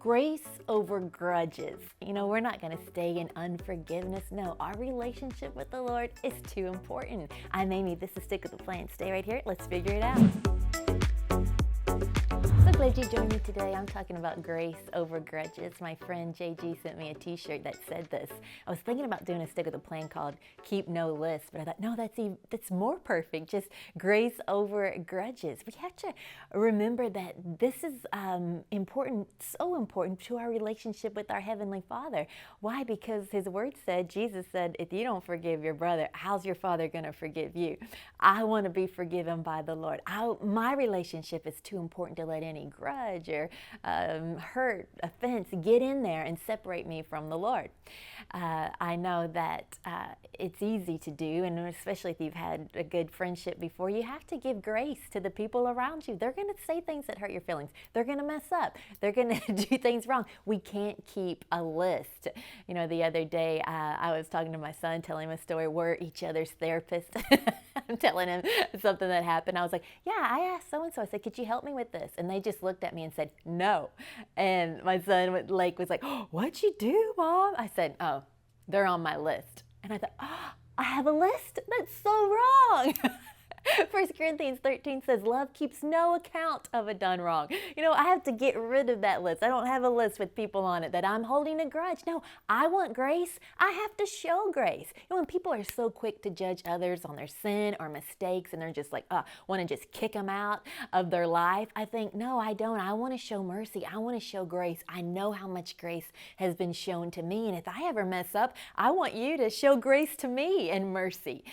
Grace over grudges. You know, we're not going to stay in unforgiveness. No, our relationship with the Lord is too important. I'm Amy. This is Stick with the Plan. Stay right here. Let's figure it out. So glad you joined me today. I'm talking about grace over grudges. My friend JG sent me a t-shirt that said this. I was thinking about doing a Stick with the Plan called Keep No List, but I thought, no, that's more perfect. Just grace over grudges. We have to remember that this is important, so important to our relationship with our Heavenly Father. Why? Because His Word said, Jesus said, if you don't forgive your brother, how's your Father going to forgive you? I want to be forgiven by the Lord. My relationship is too important to let any grudge or hurt, offense get in there and separate me from the Lord. I know that it's easy to do, and especially if you've had a good friendship before, you have to give grace to the people around you. They're going to say things that hurt your feelings. They're going to mess up. They're going to do things wrong. We can't keep a list. You know, the other day I was talking to my son, telling him a story. We're each other's therapist. I'm telling him something that happened. I was like, yeah, I asked so-and-so. I said, could you help me with this? And they just looked at me and said, no. And my son, Lake, was like, oh, what'd you do, Mom? I said, oh, they're on my list. And I thought, oh, I have a list? That's so wrong. 1 Corinthians 13 says, love keeps no account of a done wrong. You know, I have to get rid of that list. I don't have a list with people on it that I'm holding a grudge. No, I want grace. I have to show grace. You know, when people are so quick to judge others on their sin or mistakes, and they're just like, want to just kick them out of their life, I think, no, I don't. I want to show mercy. I want to show grace. I know how much grace has been shown to me. And if I ever mess up, I want you to show grace to me and mercy.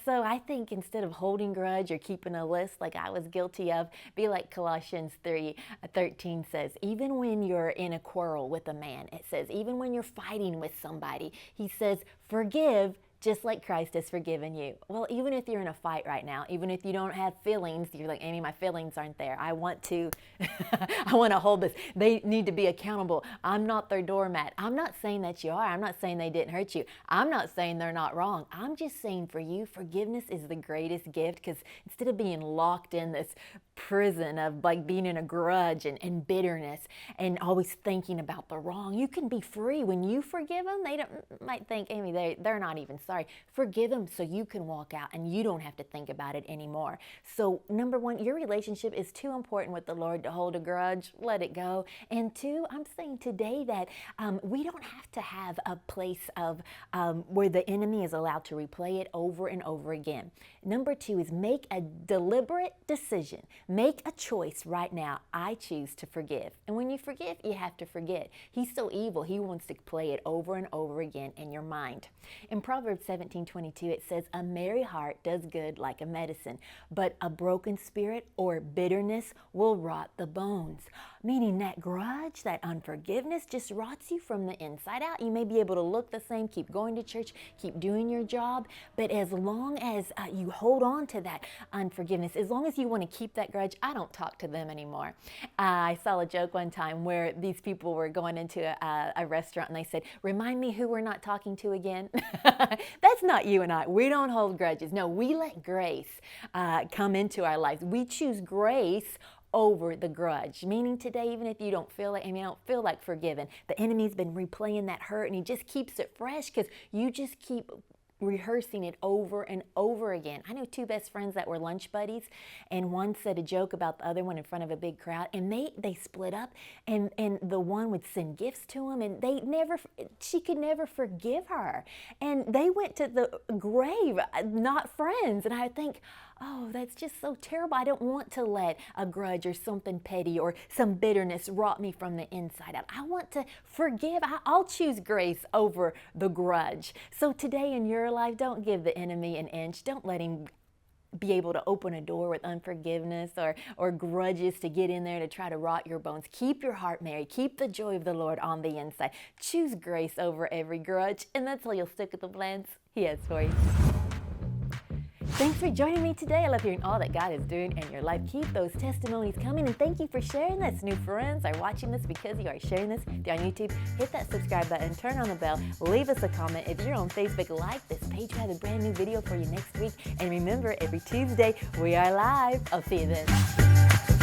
So I think instead of holding grudge or keeping a list like I was guilty of, be like Colossians 3:13 says, even when you're in a quarrel with a man, it says, even when you're fighting with somebody, he says, forgive just like Christ has forgiven you. Well, even if you're in a fight right now, even if you don't have feelings, you're like, Amy, my feelings aren't there. I want to hold this. They need to be accountable. I'm not their doormat. I'm not saying that you are. I'm not saying they didn't hurt you. I'm not saying they're not wrong. I'm just saying for you, forgiveness is the greatest gift, because instead of being locked in this prison of like being in a grudge and bitterness and always thinking about the wrong, you can be free. When you forgive them, they might think, Amy, they're not even sorry. Forgive them so you can walk out and you don't have to think about it anymore. So number one, your relationship is too important with the Lord to hold a grudge. Let it go. And two, I'm saying today that we don't have to have a place of where the enemy is allowed to replay it over and over again. Number two is make a deliberate decision. Make a choice right now. I choose to forgive. And when you forgive, you have to forget. He's so evil. He wants to play it over and over again in your mind. In Proverbs 17:22, it says, a merry heart does good like a medicine, but a broken spirit or bitterness will rot the bones. Meaning that grudge, that unforgiveness just rots you from the inside out. You may be able to look the same, keep going to church, keep doing your job, but as long as you hold on to that unforgiveness, as long as you want to keep that grudge, I don't talk to them anymore. I saw a joke one time where these people were going into a restaurant and they said, remind me who we're not talking to again. That's not you and I. We don't hold grudges. No, we let grace come into our lives. We choose grace over the grudge. Meaning today, even if you don't feel like, I don't feel like forgiving, the enemy's been replaying that hurt and he just keeps it fresh because you just keep rehearsing it over and over again. I know two best friends that were lunch buddies, and one said a joke about the other one in front of a big crowd, and they split up, and the one would send gifts to him, and she could never forgive her, and they went to the grave not friends. And I think, oh, that's just so terrible. I don't want to let a grudge or something petty or some bitterness rot me from the inside out. I want to forgive. I'll choose grace over the grudge. So today in your life, don't give the enemy an inch. Don't let him be able to open a door with unforgiveness or grudges to get in there to try to rot your bones. Keep your heart merry. Keep the joy of the Lord on the inside. Choose grace over every grudge, and that's how you'll stick with the plans He has for you. Thanks for joining me today. I love hearing all that God is doing in your life. Keep those testimonies coming, and thank you for sharing this. New friends are watching this because you are sharing this. If you're on YouTube, hit that subscribe button, turn on the bell, leave us a comment. If you're on Facebook, like this page. We have a brand new video for you next week. And remember, every Tuesday, we are live. I'll see you then.